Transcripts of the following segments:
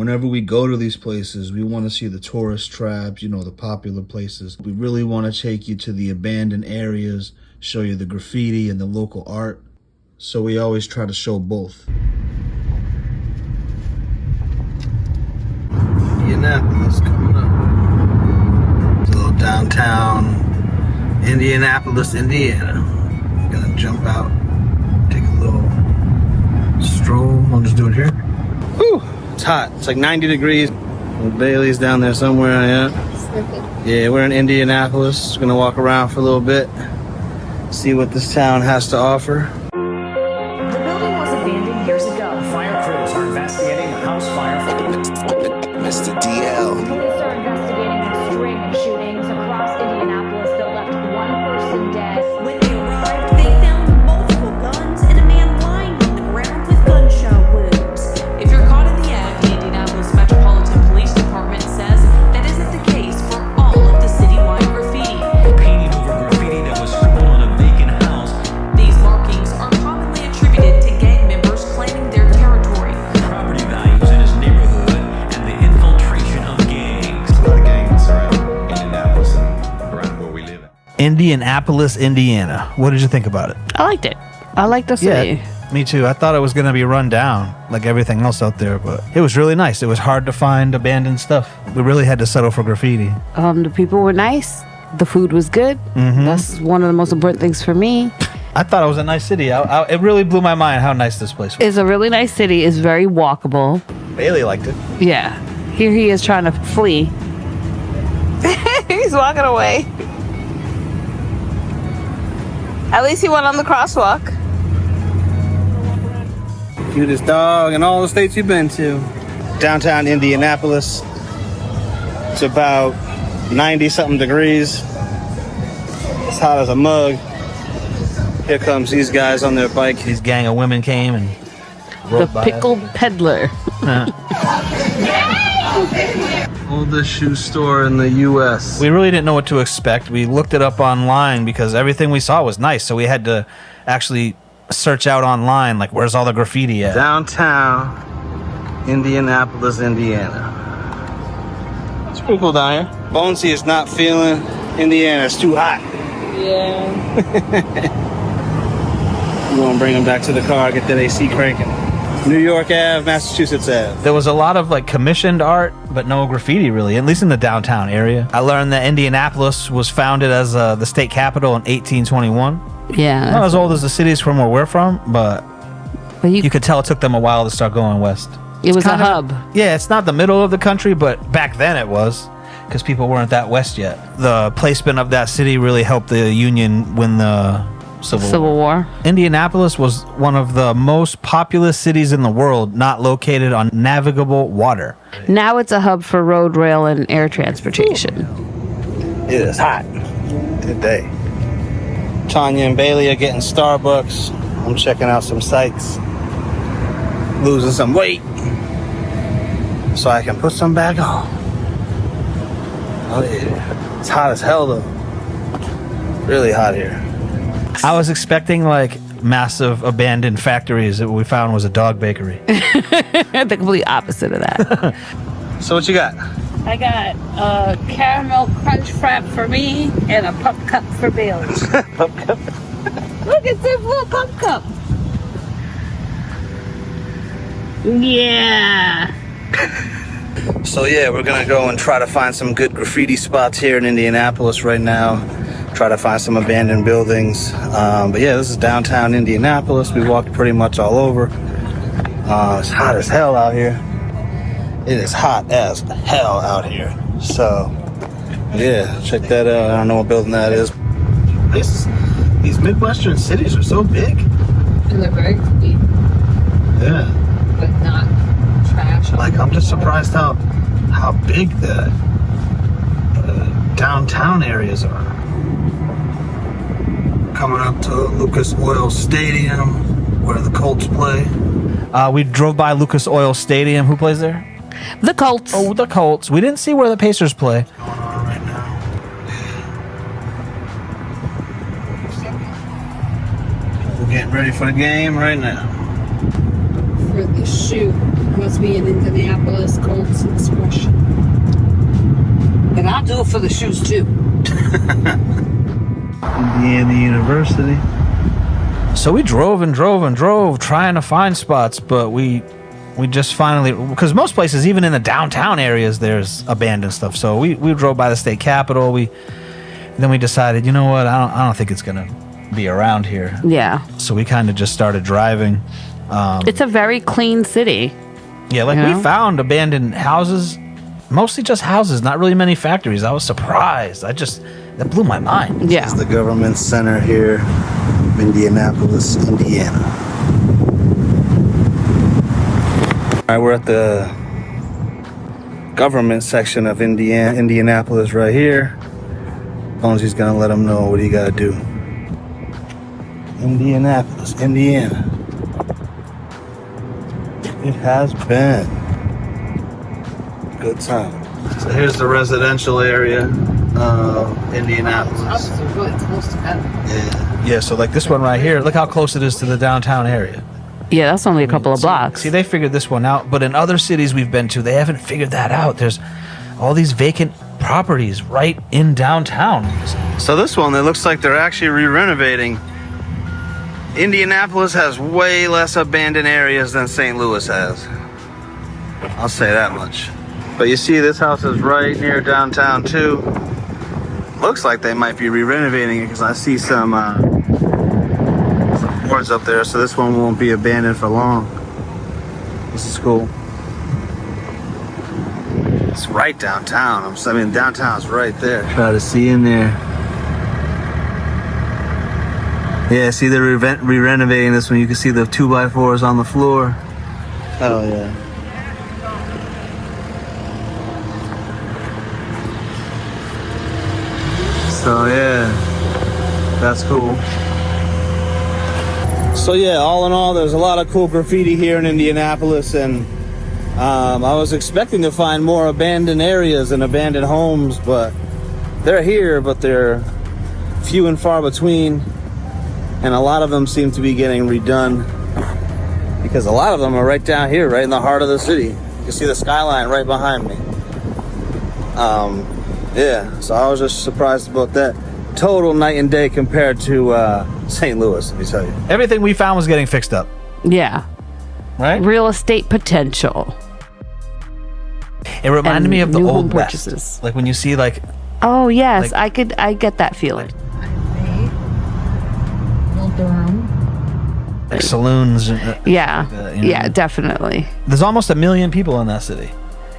Whenever we go to these places, we want to see the tourist traps, you know, the popular places. We really want to take you to the abandoned areas, show you the graffiti and the local art. So we always try to show both. Indianapolis coming up. It's a little downtown Indianapolis, Indiana. Gonna jump out, take a little stroll. I'll just do it here. Whew, it's hot. It's like 90 degrees. Bailey's down there somewhere. Yeah, we're in Indianapolis. Gonna walk around for a little bit, see what this town has to offer. The building was abandoned years ago. Fire crews are investigating the house fire. Mr. DL. Police are investigating a string of shootings across Indianapolis that left one person dead. When they arrived, they found multiple guns and a man lying on the ground with gunshot wounds. If you're caught in the act, the Indianapolis Metropolitan Police Department says that isn't the case for all of the citywide graffiti. Painting over graffiti that was scribbled on a vacant house. These markings are commonly attributed to gang members claiming their territory. Property values in his neighborhood and the infiltration of gangs. A lot of gangs around Indianapolis and around where we live. Indianapolis, Indiana. What did you think about it? I liked it. I liked the city. Yeah, me too. I thought it was going to be run down like everything else out there, but it was really nice. It was hard to find abandoned stuff. We really had to settle for graffiti. The people were nice. The food was good. That's one of the most important things for me. I thought it was a nice city. It really blew my mind how nice this place was. It's a really nice city. It's very walkable. Bailey liked it. Yeah. Here he is trying to flee. He's walking away. At least he went on the crosswalk. Cutest dog in all the states you've been to. Downtown Indianapolis. It's about 90-something degrees. It's hot as a mug. Here comes these guys on their bike. These gang of women came and The rode by pickled peddler. Oldest shoe store in the U.S. We really didn't know what to expect. We looked it up online because everything we saw was nice, so we had to actually search out online, like, where's all the graffiti at? Downtown Indianapolis, Indiana. It's pretty cool down here. Bonesy is not feeling Indiana. It's too hot. Yeah. We're going to bring him back to the car, get that AC cranking. New York Ave, Massachusetts Ave. There was a lot of like commissioned art, but no graffiti really, at least in the downtown area. I learned that Indianapolis was founded as the state capital in 1821. Yeah. Not as old as the cities from where we're from, but you could tell it took them a while to start going west. It was a kind of hub. Yeah, it's not the middle of the country, but back then it was, because people weren't that west yet. The placement of that city really helped the Union win the Civil War. Indianapolis was one of the most populous cities in the world, not located on navigable water. Now it's a hub for road, rail, and air transportation. It is hot today. Tanya and Bailey are getting Starbucks. I'm checking out some sights. Losing some weight so I can put some back on. Oh yeah. It's hot as hell though. Really hot here. I was expecting like massive abandoned factories. That we found was a dog bakery. The complete opposite of that. So what you got? I got a caramel crunch frap for me and a pup cup for Bailey. Pup cup? Look, it's a full pup cup. Yeah. So yeah, we're gonna go and try to find some good graffiti spots here in Indianapolis right now. Try to find some abandoned buildings. But yeah, this is downtown Indianapolis. We walked pretty much all over. It's hot as hell out here. It is hot as hell out here. So yeah, check that out. I don't know what building that is. These Midwestern cities are so big. And they're very clean, Yeah. but not trash. Like, I'm just surprised how big the downtown areas are. Coming up to Lucas Oil Stadium, where the Colts play. We drove by Lucas Oil Stadium. Who plays there? The Colts. Oh, the Colts. We didn't see where the Pacers play. What's going on right now? We're getting ready for the game right now. for the shoe. Must be an Indianapolis Colts expression. But I'll do it for the shoes too. Indiana University. So we drove and drove and drove trying to find spots, but we just finally, because most places, even in the downtown areas, there's abandoned stuff. So we drove by the state capitol. Then we decided, you know what? I don't think it's gonna be around here. Yeah. So we kind of just started driving. It's a very clean city. Yeah, like Yeah. we found abandoned houses, mostly just houses, not really many factories. I was surprised. That blew my mind. Yeah. It's the government center here, Indianapolis, Indiana. All right, we're at the government section of Indianapolis right here. Bonzi's gonna let them know what you gotta do. Indianapolis, Indiana. It has been good time. So here's the residential area of Indianapolis. Houses are really close together. Yeah, so like this one right here, look how close it is to the downtown area. Yeah, that's only a couple of blocks. See, they figured this one out, but in other cities we've been to, they haven't figured that out. There's all these vacant properties right in downtown. So this one, it looks like they're actually re-renovating. Indianapolis has way less abandoned areas than St. Louis has. I'll say that much. But you see this house is right near downtown too. Looks like they might be re-renovating it because I see some boards up there, so this one won't be abandoned for long. This is cool. It's right downtown. I mean, downtown's right there. Try to see in there. Yeah, see they're re-renovating this one. You can see the 2x4s on the floor. Oh yeah. So yeah, that's cool. So yeah, all in all, there's a lot of cool graffiti here in Indianapolis, and I was expecting to find more abandoned areas and abandoned homes, but they're here, but they're few and far between, and a lot of them seem to be getting redone because a lot of them are right down here, right in the heart of the city. You can see the skyline right behind me. Yeah, so I was just surprised about that. Total night and day compared to St. Louis, let me tell you. Everything we found was getting fixed up, Yeah. right? Real estate potential. It reminded And me of the new home old West. purchases. Like when you see like Oh, yes. Like- I get that feeling. saloons. Yeah. you know. Yeah, definitely. There's almost 1 million people in that city.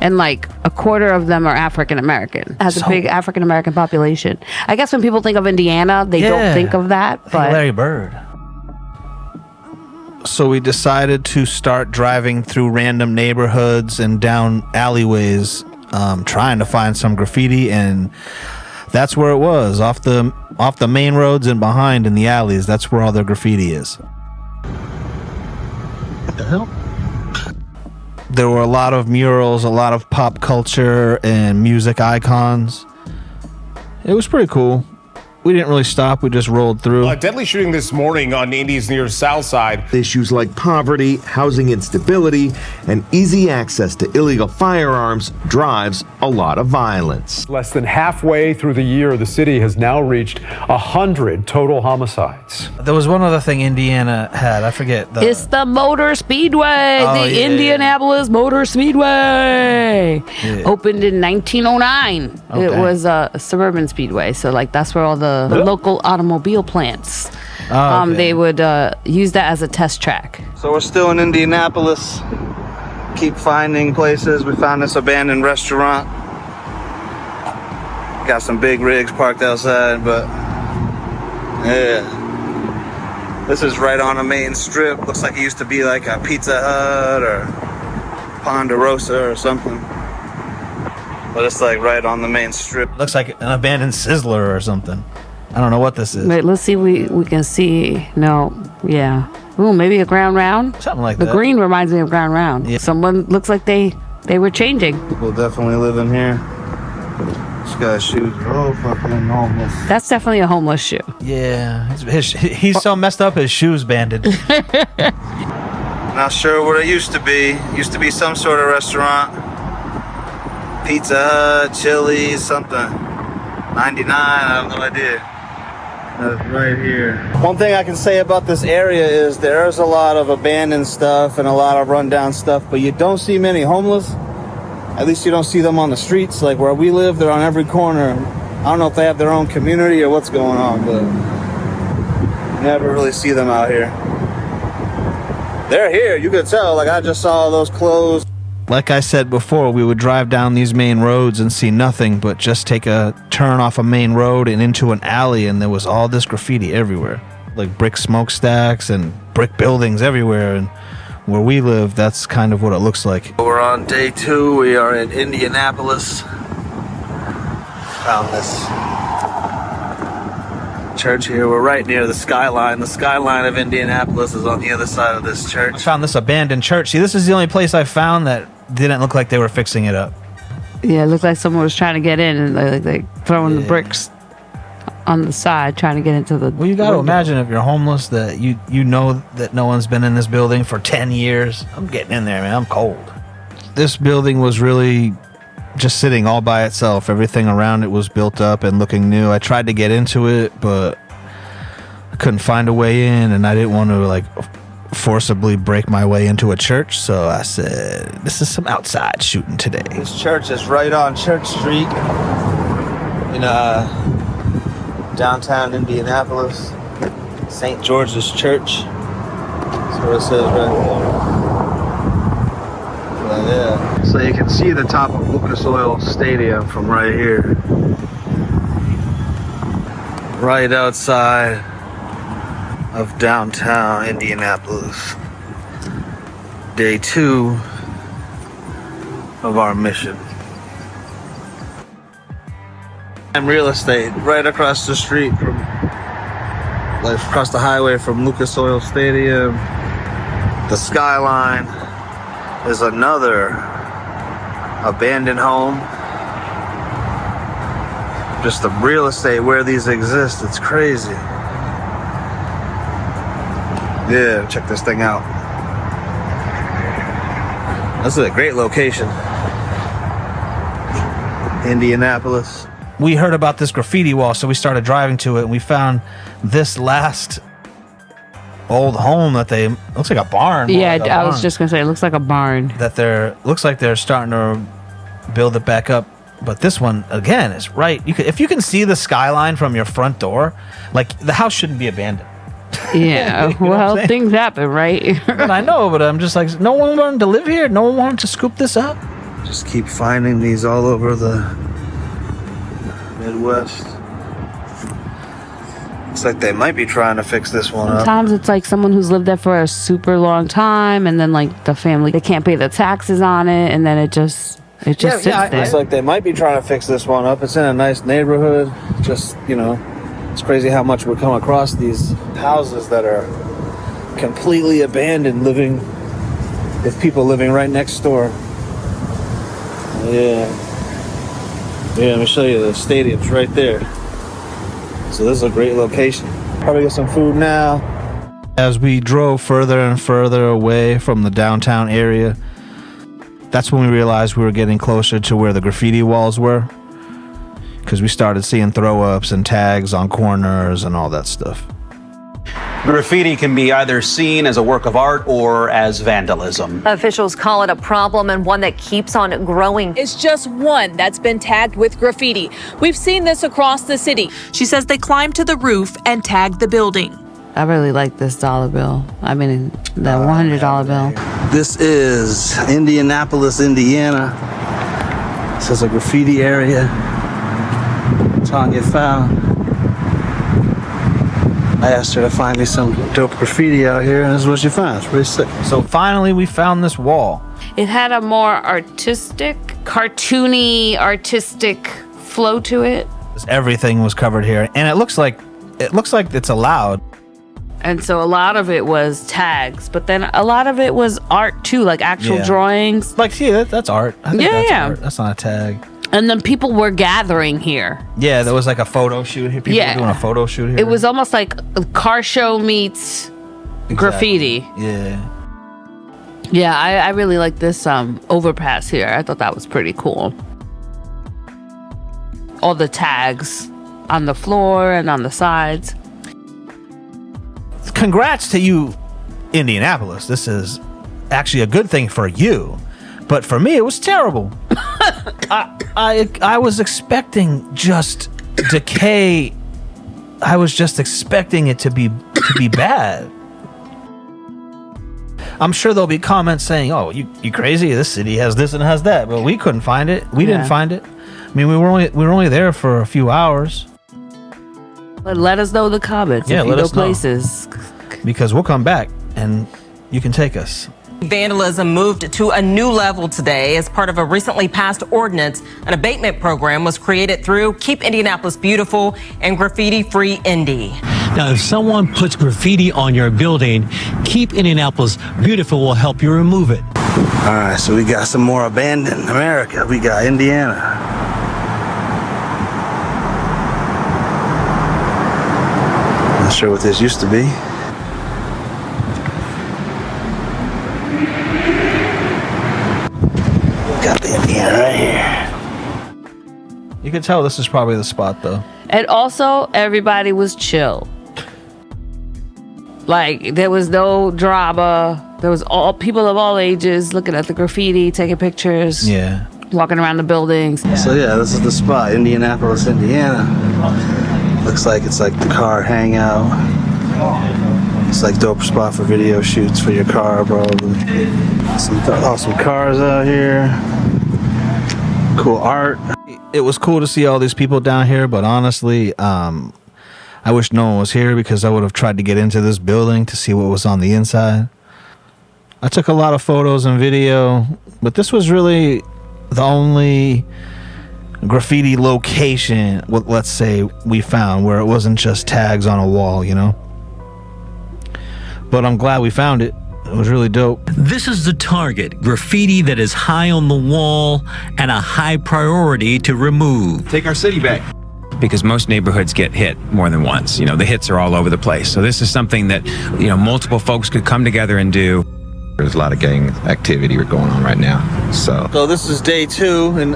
And like a quarter of them are African American. Has a So- big African American population. I guess when people think of Indiana, they Yeah. don't think of that. I think But Larry Bird. So we decided to start driving through random neighborhoods and down alleyways, trying to find some graffiti, and that's where it was, off the main roads and behind in the alleys. That's where all the graffiti is. What the hell? There were a lot of murals, a lot of pop culture and music icons. It was pretty cool. We didn't really stop. We just rolled through. A deadly shooting this morning on Indy's near South Side. Issues like poverty, housing instability, and easy access to illegal firearms drives a lot of violence. Less than halfway through the year, the city has now reached 100 total homicides. There was one other thing Indiana had. I forget. it's the Motor Speedway, Oh, the yeah. Indianapolis Motor Speedway. Yeah. Opened in 1909. It Okay. was a suburban speedway. So like that's where all the local automobile plants, Oh, okay. they would use that as a test track. So we're still in Indianapolis. Keep finding places. We found this abandoned restaurant. Got some big rigs parked outside, but yeah. This is right on a main strip. Looks like it used to be like a Pizza Hut or Ponderosa or something. But it's like right on the main strip. Looks like an abandoned Sizzler or something. I don't know what this is. Wait, let's see. We can see. No, yeah. Ooh, maybe a Ground Round. Something like The that. green reminds me of Ground Round. Yeah. Someone looks like they were changing. People definitely live in here. This guy's shoes are all fucking homeless. That's definitely a homeless shoe. Yeah, he's so messed up his shoes banded. Not sure what it used to be. Used to be some sort of restaurant. Pizza Hut, Chili's, something. 99, I have no idea. That's right here. One thing I can say about this area is there's a lot of abandoned stuff and a lot of rundown stuff, but you don't see many homeless. At least you don't see them on the streets. Like where we live, they're on every corner. I don't know if they have their own community or what's going on, but you never really see them out here. They're here, you could tell. Like I just saw those clothes. Like I said before, we would drive down these main roads and see nothing but just take a turn off a main road and into an alley, and there was all this graffiti everywhere. Like brick smokestacks and brick buildings everywhere, and where we live, that's kind of what it looks like. We're on day 2, we are in Indianapolis. Found this church here. We're right near the skyline. The skyline of Indianapolis is on the other side of this church. I found this abandoned church. See, this is the only place I found that didn't look like they were fixing it up. Yeah, it looked like someone was trying to get in and like throwing the bricks on the side, trying to get into the. Well, you got to imagine if you're homeless that you know that no one's been in this building for 10 years. I'm getting in there, man. I'm cold. This building was really just sitting all by itself. Everything around it was built up and looking new. I tried to get into it, but I couldn't find a way in, and I didn't want to like forcibly break my way into a church, so I said, this is some outside shooting today. This church is right on Church Street in downtown Indianapolis. St. George's Church. That's what it says right there. But yeah. So you can see the top of Lucas Oil Stadium from right here. Right outside of downtown Indianapolis. Day 2 of our mission. And real estate right across the street from, like across the highway from Lucas Oil Stadium. The skyline is another abandoned home. Just the real estate where these exist, it's crazy. Yeah, check this thing out. This is a great location. Indianapolis. We heard about this graffiti wall, so we started driving to it, and we found this last old home that they looks like a barn. Yeah, like I was just gonna say it looks like a barn. That looks like they're starting to build it back up. But this one again is right. If you can see the skyline from your front door, like the house shouldn't be abandoned. Yeah, You know well, what I'm things happen, right? And I know, but I'm just like, no one wanted to live here. No one wanted to scoop this up. Just keep finding these all over the Midwest. Looks like they might be trying to fix this one up. Sometimes it's like someone who's lived there for a super long time, and then like the family, they can't pay the taxes on it, and then it just sits there. It's like they might be trying to fix this one up. It's in a nice neighborhood. Just, it's crazy how much we come across these houses that are completely abandoned, with people living right next door. Yeah, let me show you the stadium's right there. So this is a great location. Probably get some food now. As we drove further and further away from the downtown area, that's when we realized we were getting closer to where the graffiti walls were, because we started seeing throw-ups and tags on corners and all that stuff. Graffiti can be either seen as a work of art or as vandalism. Officials call it a problem and one that keeps on growing. It's just one that's been tagged with graffiti. We've seen this across the city. She says they climbed to the roof and tagged the building. I really like this dollar bill. I mean, the $100 bill. This is Indianapolis, Indiana. This is a graffiti area Tanya found. I asked her to find me some dope graffiti out here, and this is what she found. It's pretty sick. So finally, we found this wall. It had a more artistic, cartoony, artistic flow to it. Everything was covered here, and it looks like it's allowed. And so a lot of it was tags, but then a lot of it was art too, like actual drawings. Like, see, that's art. I think that's yeah. art. That's not a tag. And then people were gathering here. Yeah, there was like a photo shoot here. People were doing a photo shoot here. It was almost like a car show meets graffiti. Yeah. Yeah, I really like this overpass here. I thought that was pretty cool. All the tags on the floor and on the sides. Congrats to you, Indianapolis. This is actually a good thing for you. But for me, it was terrible. I was expecting just decay. I was just expecting it to be bad. I'm sure there'll be comments saying, "Oh, you crazy? This city has this and has that," but we couldn't find it. We didn't find it. I mean, we were only there for a few hours. But let us know in the comments if you know places. Because we'll come back and you can take us. Vandalism moved to a new level today as part of a recently passed ordinance. An abatement program was created through Keep Indianapolis Beautiful and Graffiti Free Indy. Now, if someone puts graffiti on your building, Keep Indianapolis Beautiful will help you remove it. All right, so we got some more abandoned America. We got Indiana. Not sure what this used to be. Got the Indiana right here. You can tell this is probably the spot, though. And also, everybody was chill. Like, there was no drama. There was all people of all ages looking at the graffiti, taking pictures. Yeah. Walking around the buildings. So yeah, this is the spot, Indianapolis, Indiana. Looks like it's like the car hangout. It's like dope spot for video shoots for your car, probably. Some awesome cars out here. Cool art. It was cool to see all these people down here, but honestly, I wish no one was here because I would have tried to get into this building to see what was on the inside. I took a lot of photos and video, but this was really the only graffiti location, let's say, we found where it wasn't just tags on a wall, you know? But I'm glad we found it. It was really dope. This is the target, graffiti that is high on the wall and a high priority to remove. Take our city back. Because most neighborhoods get hit more than once. You know, the hits are all over the place. So this is something that, you know, multiple folks could come together and do. There's a lot of gang activity going on right now. So this is day 2 in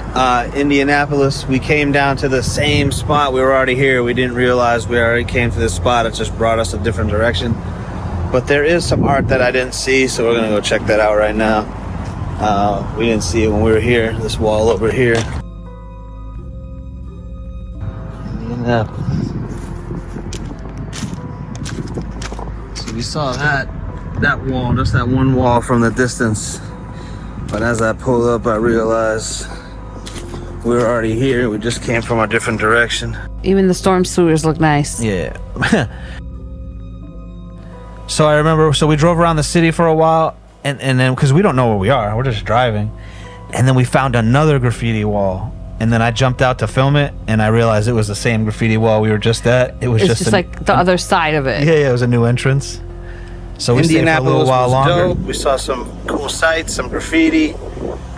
Indianapolis. We came down to the same spot. We were already here. We didn't realize we already came to this spot. It just brought us a different direction. But there is some art that I didn't see, so we're gonna go check that out right now. We didn't see it when we were here. This wall over here. Indianapolis. So we saw that wall, just that one wall from the distance. But as I pulled up, I realized we were already here. We just came from a different direction. Even the storm sewers look nice. Yeah. So I remember, we drove around the city for a while, and then, because we don't know where we are, we're just driving. And then we found another graffiti wall. And then I jumped out to film it, and I realized it was the same graffiti wall we were just at. It was just like the other side of it. Yeah, it was a new entrance. So we stayed for a little while longer. Dope. We saw some cool sights, some graffiti,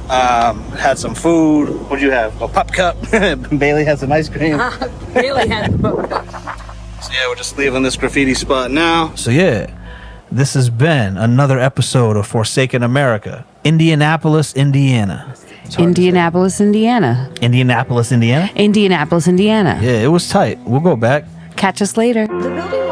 had some food. What'd you have? A pop cup. Bailey had some ice cream. Bailey had the pop cup. So yeah, we're just leaving this graffiti spot now. So yeah, this has been another episode of Forsaken America, Indianapolis, Indiana. Indianapolis, Indiana. Indianapolis, Indiana? Indianapolis, Indiana. Yeah, it was tight. We'll go back. Catch us later. The building